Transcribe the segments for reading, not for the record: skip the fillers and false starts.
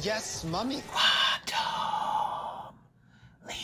Yes, Mummy. Quantum Leap.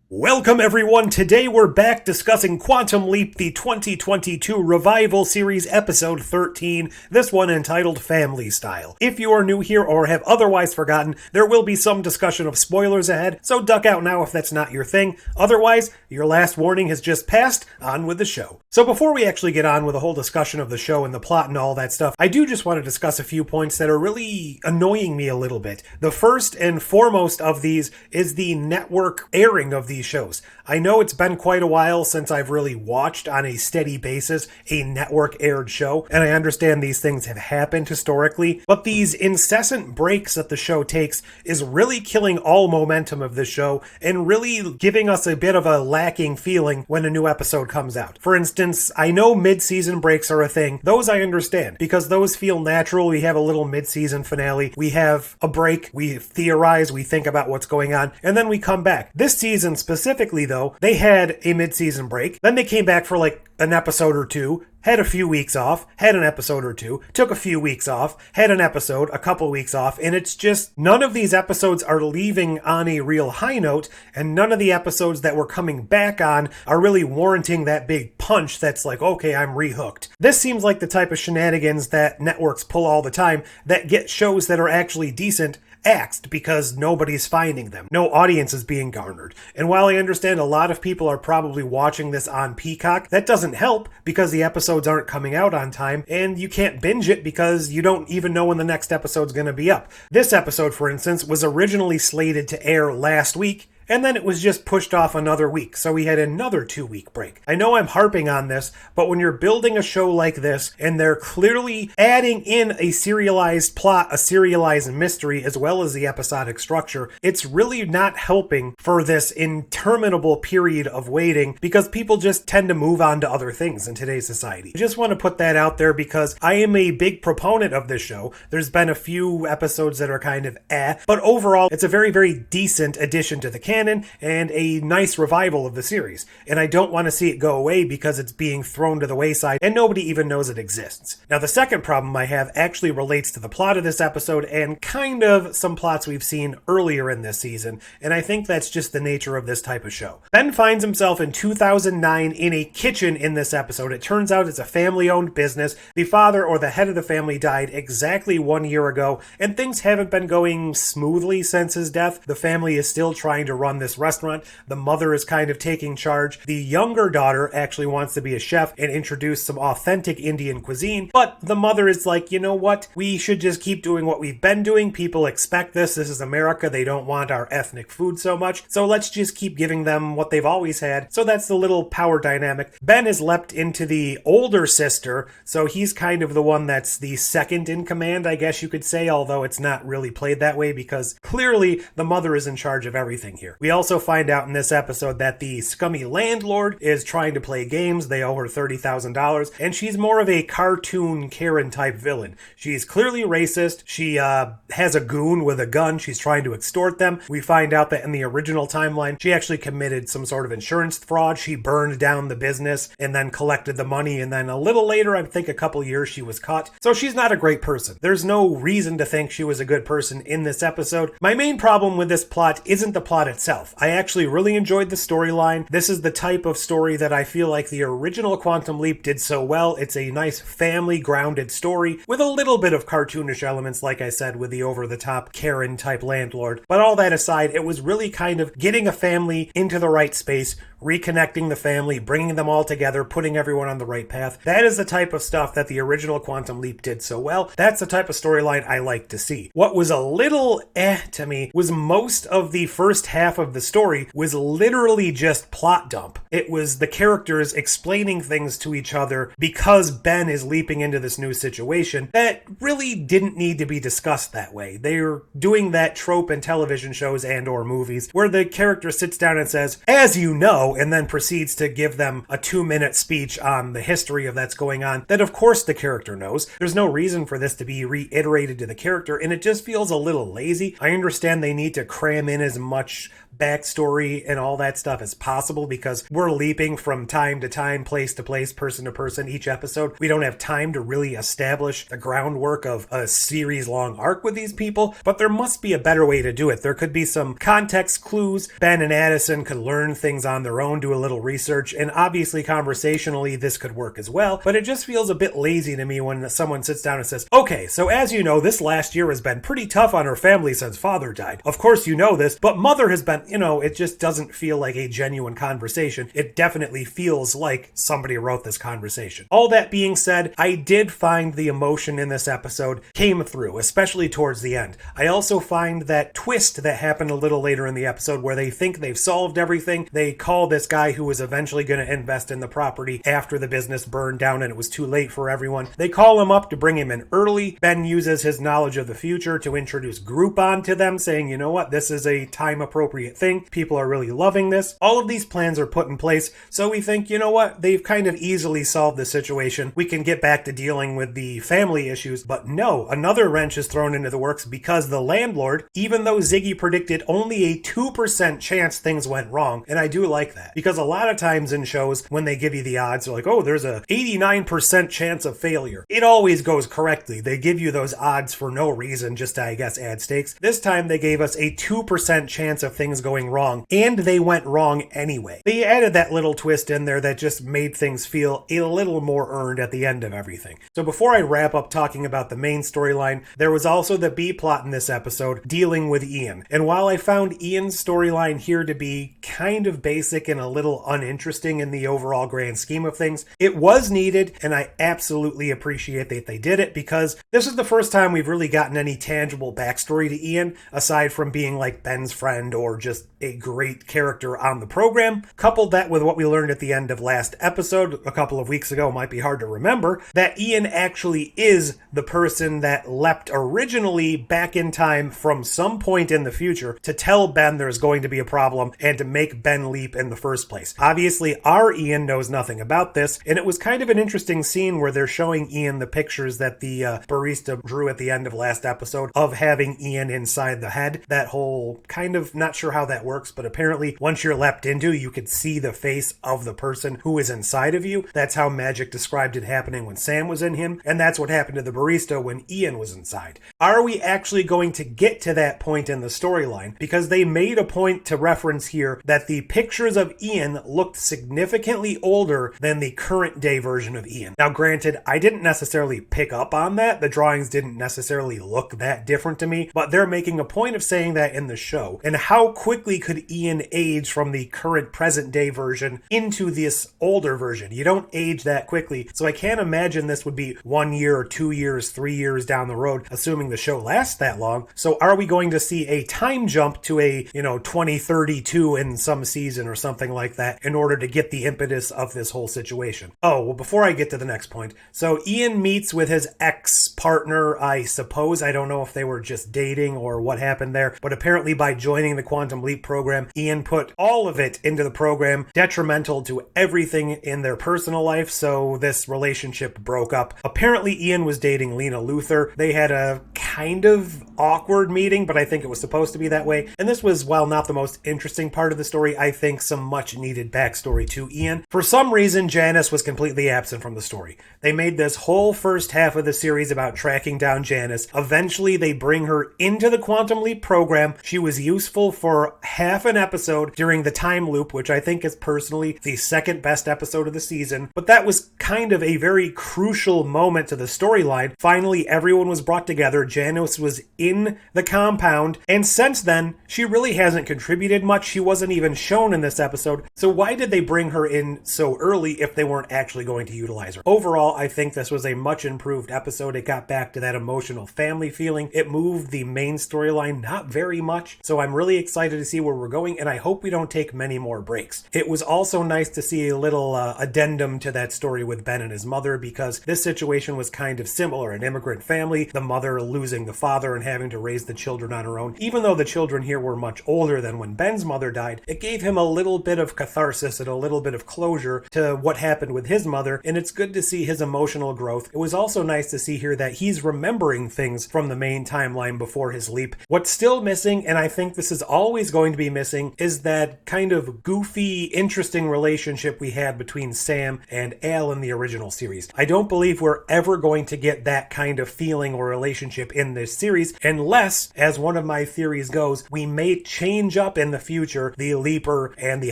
Welcome everyone, today we're back discussing Quantum Leap, the 2022 Revival Series Episode 13, this one entitled Family Style. If you are new here or have otherwise forgotten, there will be some discussion of spoilers ahead, so duck out now if that's not your thing. Otherwise, your last warning has just passed, on with the show. So before we actually get on with a whole discussion of the show and the plot and all that stuff, I do just want to discuss a few points that are really annoying me a little bit. The first and foremost of these is the network airing of these shows. I know it's been quite a while since I've really watched on a steady basis a network aired show, and I understand these things have happened historically, but these incessant breaks that the show takes is really killing all momentum of the show and really giving us a bit of a lacking feeling when a new episode comes out. For instance, I know mid-season breaks are a thing. Those I understand, because those feel natural. We have a little mid-season finale, we have a break, we theorize, we think about what's going on, and then we come back. This season specifically, though, they had a mid-season break, then they came back for like an episode or two, had a few weeks off, had an episode or two, took a few weeks off, had an episode, a couple weeks off, and it's just none of these episodes are leaving on a real high note, and none of the episodes that we're coming back on are really warranting that big punch that's like, okay, I'm rehooked. This seems like the type of shenanigans that networks pull all the time that get shows that are actually decent axed because nobody's finding them. No audience is being garnered. And while I understand a lot of people are probably watching this on Peacock, that doesn't help because the episodes aren't coming out on time and you can't binge it because you don't even know when the next episode's going to be up. This episode, for instance, was originally slated to air last week, and then it was just pushed off another week, so we had another 2-week break. I know I'm harping on this, but when you're building a show like this, and they're clearly adding in a serialized plot, a serialized mystery, as well as the episodic structure, it's really not helping for this interminable period of waiting, because people just tend to move on to other things in today's society. I just want to put that out there because I am a big proponent of this show. There's been a few episodes that are kind of but overall, it's a very, very decent addition to the canon and a nice revival of the series, and I don't want to see it go away because it's being thrown to the wayside and nobody even knows it exists. Now, the second problem I have actually relates to the plot of this episode and kind of some plots we've seen earlier in this season, and I think that's just the nature of this type of show. Ben finds himself in 2009 in a kitchen in this episode. It turns out it's a family-owned business. The father or the head of the family died exactly 1 year ago, and things haven't been going smoothly since his death. The family is still trying to run this restaurant. The mother is kind of taking charge. The younger daughter actually wants to be a chef and introduce some authentic Indian cuisine, but the mother is like, you know what? We should just keep doing what we've been doing. People expect this. This is America. They don't want our ethnic food so much, so let's just keep giving them what they've always had. So that's the little power dynamic. Ben has leapt into the older sister, so he's kind of the one that's the second in command, I guess you could say, although it's not really played that way because clearly the mother is in charge of everything here. We also find out in this episode that the scummy landlord is trying to play games. They owe her $30,000, and she's more of a cartoon Karen type villain. She's clearly racist. She has a goon with a gun. She's trying to extort them. We find out that in the original timeline, she actually committed some sort of insurance fraud. She burned down the business and then collected the money, and then a little later, I think a couple years, she was caught. So she's not a great person. There's no reason to think she was a good person in this episode. My main problem with this plot isn't the plot itself. I actually really enjoyed the storyline. This is the type of story that I feel like the original Quantum Leap did so well. It's a nice family-grounded story with a little bit of cartoonish elements, like I said, with the over-the-top Karen-type landlord. But all that aside, it was really kind of getting a family into the right space, reconnecting the family, bringing them all together, putting everyone on the right path. That is the type of stuff that the original Quantum Leap did so well. That's the type of storyline I like to see. What was a little to me was most of the first half of the story was literally just plot dump. It was the characters explaining things to each other because Ben is leaping into this new situation that really didn't need to be discussed that way. They're doing that trope in television shows and or movies where the character sits down and says, as you know, know, and then proceeds to give them a 2-minute speech on the history of that's going on that of course the character knows. There's no reason for this to be reiterated to the character, and it just feels a little lazy. I understand they need to cram in as much backstory and all that stuff as possible because we're leaping from time to time, place to place, person to person each episode. We don't have time to really establish the groundwork of a series-long arc with these people, but there must be a better way to do it. There could be some context clues. Ben and Addison could learn things on their own, do a little research, and obviously conversationally this could work as well, but it just feels a bit lazy to me when someone sits down and says, okay, so as you know, this last year has been pretty tough on her family since father died. Of course you know this, but mother has been, it just doesn't feel like a genuine conversation. It definitely feels like somebody wrote this conversation. All that being said, I did find the emotion in this episode came through, especially towards the end. I also find that twist that happened a little later in the episode where they think they've solved everything. They call this guy who was eventually going to invest in the property after the business burned down and it was too late for everyone. They call him up to bring him in early. Ben uses his knowledge of the future to introduce Groupon to them, saying, you know what, this is a time-appropriate thing. People are really loving this. All of these plans are put in place, so we think, you know what, they've kind of easily solved the situation. We can get back to dealing with the family issues, but no, another wrench is thrown into the works because the landlord, even though Ziggy predicted only a 2% chance things went wrong, and I do like that, because a lot of times in shows, when they give you the odds, they're like, oh, there's a 89% chance of failure. It always goes correctly. They give you those odds for no reason, just to, I guess, add stakes. This time they gave us a 2% chance of things going wrong, and they went wrong anyway. They added that little twist in there that just made things feel a little more earned at the end of everything. So before I wrap up talking about the main storyline, there was also the B-plot in this episode dealing with Ian. And while I found Ian's storyline here to be kind of basic and a little uninteresting in the overall grand scheme of things, it was needed, and I absolutely appreciate that they did it because this is the first time we've really gotten any tangible backstory to Ian, aside from being like Ben's friend or just a great character on the program. Coupled that with what we learned at the end of last episode a couple of weeks ago, might be hard to remember, that Ian actually is the person that leapt originally back in time from some point in the future to tell Ben there's going to be a problem and to make Ben leap in the first place. Obviously, our Ian knows nothing about this, and it was kind of an interesting scene where they're showing Ian the pictures that the barista drew at the end of last episode of having Ian inside the head. That whole kind of, not sure how that works, but apparently once you're leapt into, you could see the face of the person who is inside of you. That's how Magic described it happening when Sam was in him, and that's what happened to the barista when Ian was inside. Are we actually going to get to that point in the storyline? Because they made a point to reference here that the pictures of Ian looked significantly older than the current day version of Ian. Now granted, I didn't necessarily pick up on that. The drawings didn't necessarily look that different to me, but they're making a point of saying that in the show. And how quickly could Ian age from the current present day version into this older version? You don't age that quickly, so I can't imagine this would be 1 year or 2 years, 3 years down the road, assuming the show lasts that long. So are we going to see a time jump to a 2032 in some season or something like that in order to get the impetus of this whole situation? Oh, well, before I get to the next point, so Ian meets with his ex-partner, I suppose. I don't know if they were just dating or what happened there, but apparently by joining the Quantum Leap program, Ian put all of it into the program, detrimental to everything in their personal life, so this relationship broke up. Apparently Ian was dating Lena Luthor. They had a kind of awkward meeting, but I think it was supposed to be that way. And this was, while not the most interesting part of the story, I think some much needed backstory to Ian. For some reason, Janice was completely absent from the story. They made this whole first half of the series about tracking down Janice. Eventually, they bring her into the Quantum Leap program. She was useful for half an episode during the time loop, which I think is personally the second best episode of the season. But that was kind of a very crucial moment to the storyline. Finally, everyone was brought together. Janice was in the compound, and since then, she really hasn't contributed much. She wasn't even shown in this episode. So why did they bring her in so early if they weren't actually going to utilize her? Overall, I think this was a much improved episode. It got back to that emotional family feeling. It moved the main storyline not very much, so I'm really excited to see where we're going, and I hope we don't take many more breaks. It was also nice to see a little addendum to that story with Ben and his mother, because this situation was kind of similar. An immigrant family, the mother losing the father and having to raise the children on her own. Even though the children here were much older than when Ben's mother died, it gave him a little little bit of catharsis and a little bit of closure to what happened with his mother, and it's good to see his emotional growth. It was also nice to see here that he's remembering things from the main timeline before his leap. What's still missing, and I think this is always going to be missing, is that kind of goofy, interesting relationship we had between Sam and Al in the original series. I don't believe we're ever going to get that kind of feeling or relationship in this series unless, as one of my theories goes, we may change up in the future the Leaper and the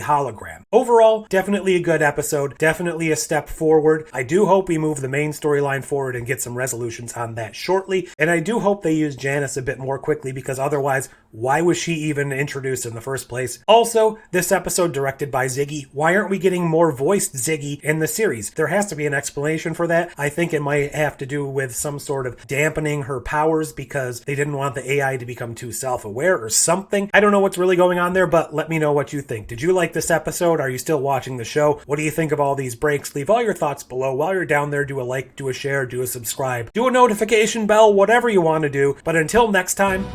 hologram. Overall, definitely a good episode, definitely a step forward. I do hope we move the main storyline forward and get some resolutions on that shortly, and I do hope they use Janice a bit more quickly, because otherwise, why was she even introduced in the first place? Also, this episode directed by Ziggy. Why aren't we getting more voiced Ziggy in the series? There has to be an explanation for that. I think it might have to do with some sort of dampening her powers because they didn't want the AI to become too self-aware or something. I don't know what's really going on there, but let me know what you think. Did you like this episode? Are you still watching the show? What do you think of all these breaks? Leave all your thoughts below. While you're down there, do a like, do a share, do a subscribe, do a notification bell, whatever you want to do. But until next time,